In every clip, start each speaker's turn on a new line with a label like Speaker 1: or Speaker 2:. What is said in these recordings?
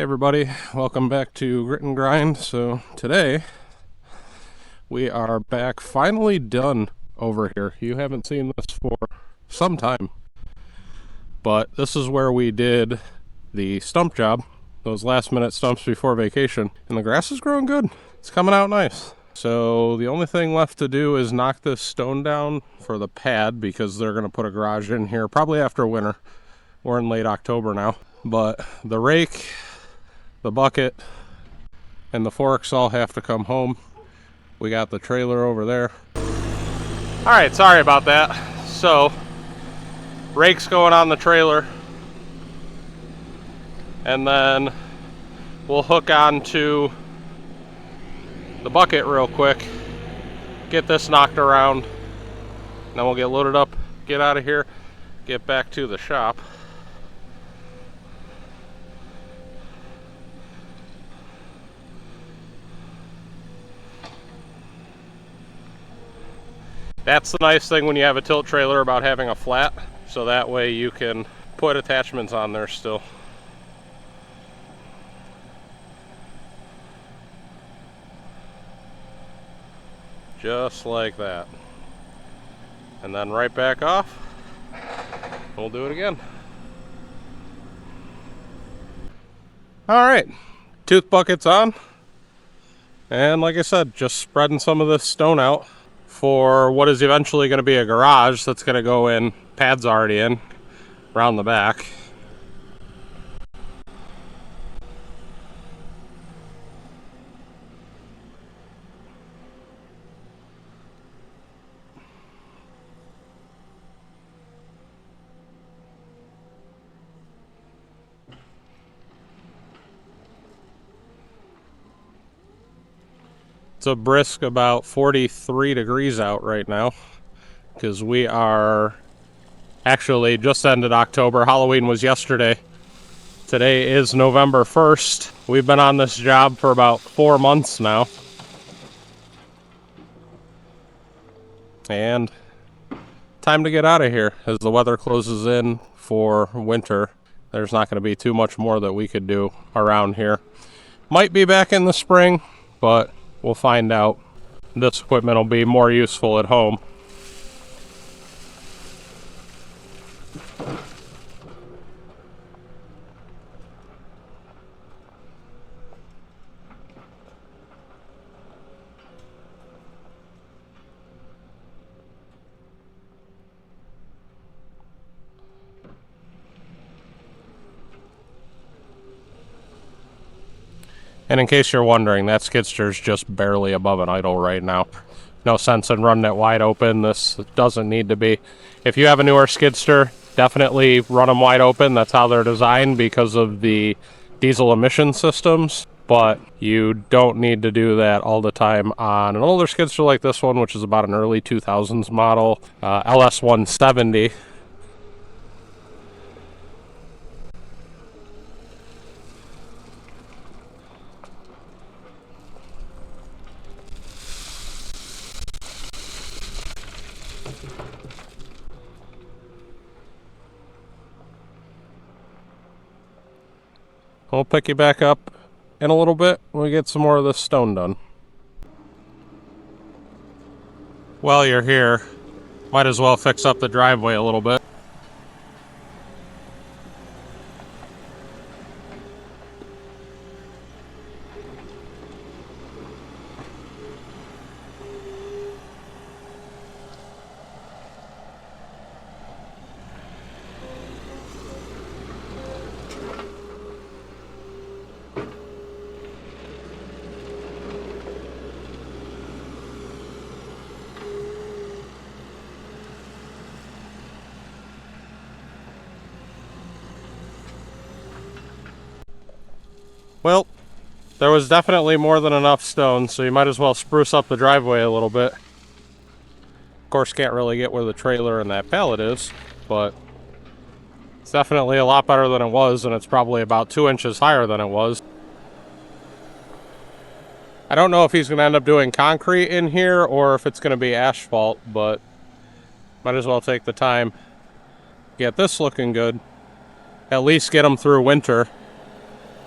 Speaker 1: Hey everybody, welcome back to Grit and Grind. So today we are back, finally done over here. You haven't seen this for some time, but this is where we did the stump job, those last minute stumps before vacation, and the grass is growing good. It's coming out nice. So the only thing left to do is knock this stone down for the pad, because they're going to put a garage in here probably after winter. We're in late October now, but the rake, the bucket, and the forks all have to come home. We got the trailer over there. Alright, sorry about that. So, rake's going on the trailer, and then we'll hook on to the bucket real quick, get this knocked around, then we'll get loaded up, get out of here, get back to the shop. That's the nice thing when you have a tilt trailer about having a flat, so that way you can put attachments on there still. Just like that. And then right back off. We'll do it again. Alright, tooth bucket's on. And like I said, just spreading some of this stone out for what is eventually going to be a garage that's going to go in, pads already in, around the back. It's a brisk about 43 degrees out right now, because we are actually just ended October. Halloween was yesterday. Today is November 1st. We've been on this job for about 4 months now. And time to get out of here as the weather closes in for winter. There's not going to be too much more that we could do around here. Might be back in the spring, but we'll find out. This equipment will be more useful at home. And in case you're wondering, that Skidsteer's just barely above an idle right now. No sense in running it wide open. This doesn't need to be. If you have a newer Skidsteer, definitely run them wide open. That's how they're designed because of the diesel emission systems. But you don't need to do that all the time on an older Skidsteer like this one, which is about an early 2000s model, LS170. We'll pick you back up in a little bit when we get some more of this stone done. While you're here, might as well fix up the driveway a little bit. Well, there was definitely more than enough stone, so you might as well spruce up the driveway a little bit. Of course, can't really get where the trailer and that pallet is, but it's definitely a lot better than it was, and it's probably about 2 inches higher than it was. I don't know if he's going to end up doing concrete in here or if it's going to be asphalt, but might as well take the time, get this looking good, at least get them through winter.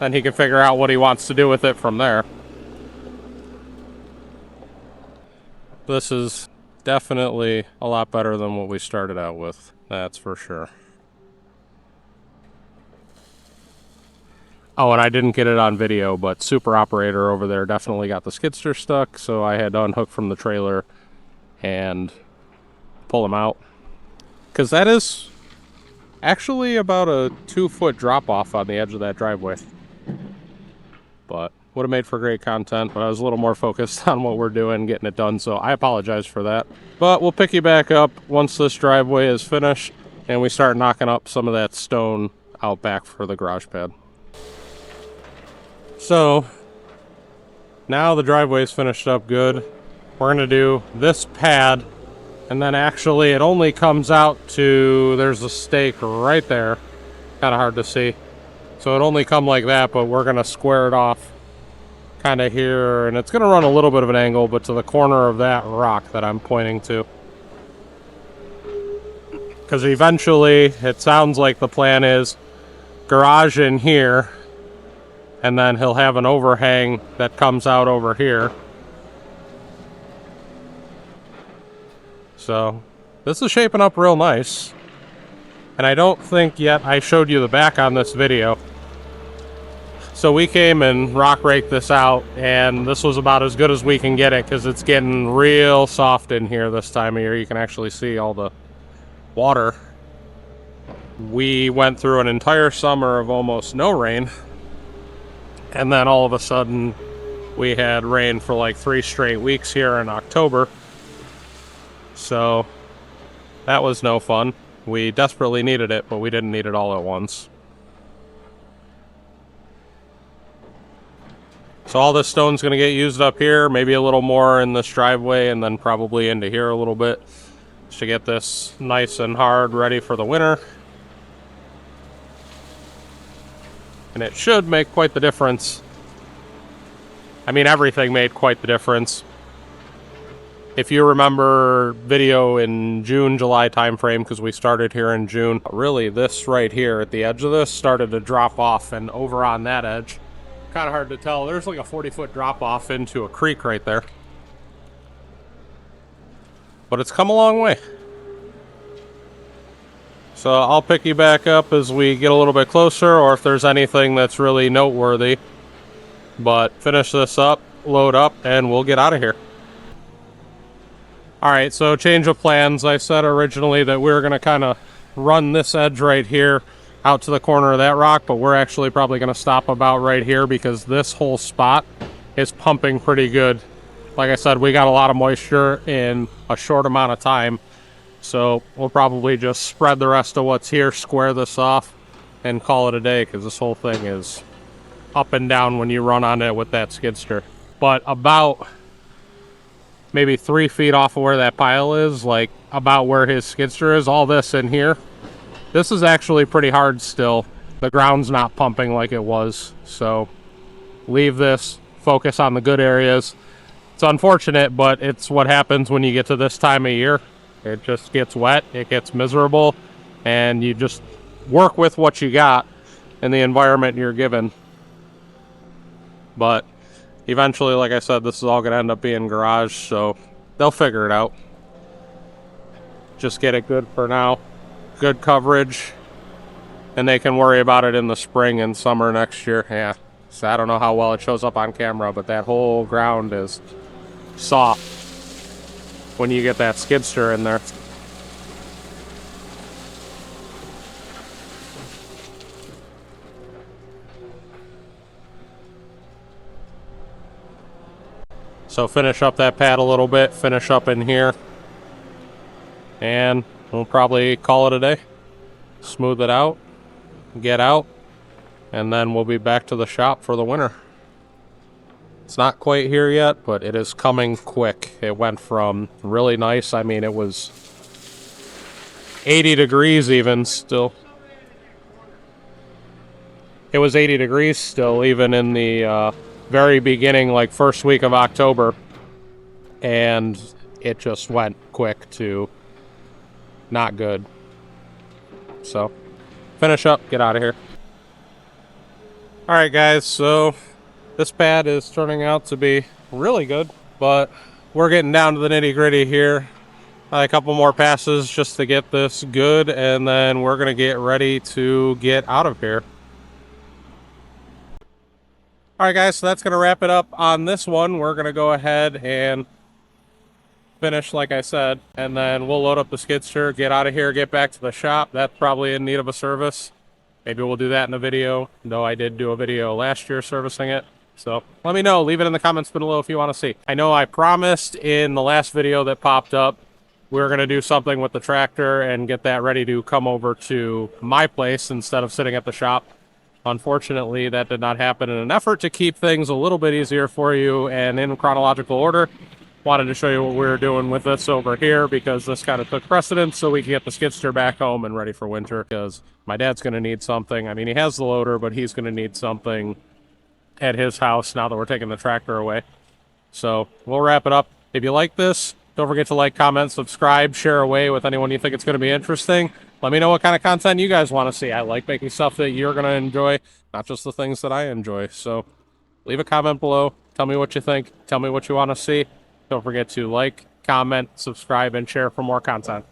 Speaker 1: Then he can figure out what he wants to do with it from there. This is definitely a lot better than what we started out with. That's for sure. Oh, and I didn't get it on video, but Super Operator over there definitely got the Skidsteer stuck, so I had to unhook from the trailer and pull him out. Because that is actually about a 2-foot drop-off on the edge of that driveway. But would have made for great content, but I was a little more focused on what we're doing, getting it done, so I apologize for that. But we'll pick you back up once this driveway is finished, and we start knocking up some of that stone out back for the garage pad. So, now the driveway is finished up good. We're going to do this pad, and then actually it only comes out to, there's a stake right there. Kind of hard to see. So it only come like that, but we're going to square it off kind of here, and it's going to run a little bit of an angle, but to the corner of that rock that I'm pointing to. Because eventually, it sounds like the plan is garage in here, and then he'll have an overhang that comes out over here. So, this is shaping up real nice. And I don't think yet I showed you the back on this video. So we came and rock raked this out, and this was about as good as we can get it because it's getting real soft in here this time of year. You can actually see all the water. We went through an entire summer of almost no rain, and then all of a sudden we had rain for like 3 straight weeks here in October. So that was no fun. We desperately needed it, but we didn't need it all at once. So all this stone's going to get used up here, maybe a little more in this driveway, and then probably into here a little bit to get this nice and hard ready for the winter. And it should make quite the difference. I mean, everything made quite the difference. If you remember video in June, July timeframe, because we started here in June, really this right here at the edge of this started to drop off, and over on that edge, kind of hard to tell, there's like a 40-foot drop off into a creek right there. But it's come a long way. So I'll pick you back up as we get a little bit closer, or if there's anything that's really noteworthy. But finish this up, load up, and we'll get out of here. Alright, so change of plans. I said originally that we were going to kind of run this edge right here out to the corner of that rock, but we're actually probably going to stop about right here because this whole spot is pumping pretty good. Like I said, we got a lot of moisture in a short amount of time, so we'll probably just spread the rest of what's here, square this off, and call it a day because this whole thing is up and down when you run on it with that Skidsteer. But about maybe 3 feet off of where that pile is, like about where his Skidsteer is, all this in here, this is actually pretty hard still. The ground's not pumping like it was, so leave this, focus on the good areas. It's unfortunate, but it's what happens when you get to this time of year. It just gets wet, it gets miserable, and you just work with what you got in the environment you're given. But eventually, like I said, this is all going to end up being garage, so they'll figure it out. Just get it good for now. Good coverage, and they can worry about it in the spring and summer next year. Yeah, so I don't know how well it shows up on camera, but that whole ground is soft when you get that Skidsteer in there. So finish up that pad a little bit, finish up in here, and we'll probably call it a day. Smooth it out, get out, and then we'll be back to the shop for the winter. It's not quite here yet, but it is coming quick. It went from really nice, I mean, it was 80 degrees even still. It was 80 degrees still even in the very beginning, like first week of October, and it just went quick to not good. So finish up, get out of here. Alright guys, so this pad is turning out to be really good, but we're getting down to the nitty gritty here. A couple more passes just to get this good, and then we're going to get ready to get out of here. Alright guys, so that's going to wrap it up on this one. We're going to go ahead and finish like I said, and then we'll load up the Skidsteer, get out of here, get back to the shop. That's probably in need of a service. Maybe we'll do that in a video, though I did do a video last year servicing it. So let me know. Leave it in the comments below if you want to see. I know I promised in the last video that popped up we were going to do something with the tractor and get that ready to come over to my place instead of sitting at the shop. Unfortunately, that did not happen. In an effort to keep things a little bit easier for you and in chronological order, wanted to show you what we were doing with this over here because this kind of took precedence so we can get the Skidsteer back home and ready for winter because my dad's going to need something. I mean, he has the loader, but he's going to need something at his house now that we're taking the tractor away. So we'll wrap it up. If you like this, don't forget to like, comment, subscribe, share away with anyone you think it's going to be interesting. Let me know what kind of content you guys want to see. I like making stuff that you're going to enjoy, not just the things that I enjoy. So leave a comment below. Tell me what you think. Tell me what you want to see. Don't forget to like, comment, subscribe, and share for more content.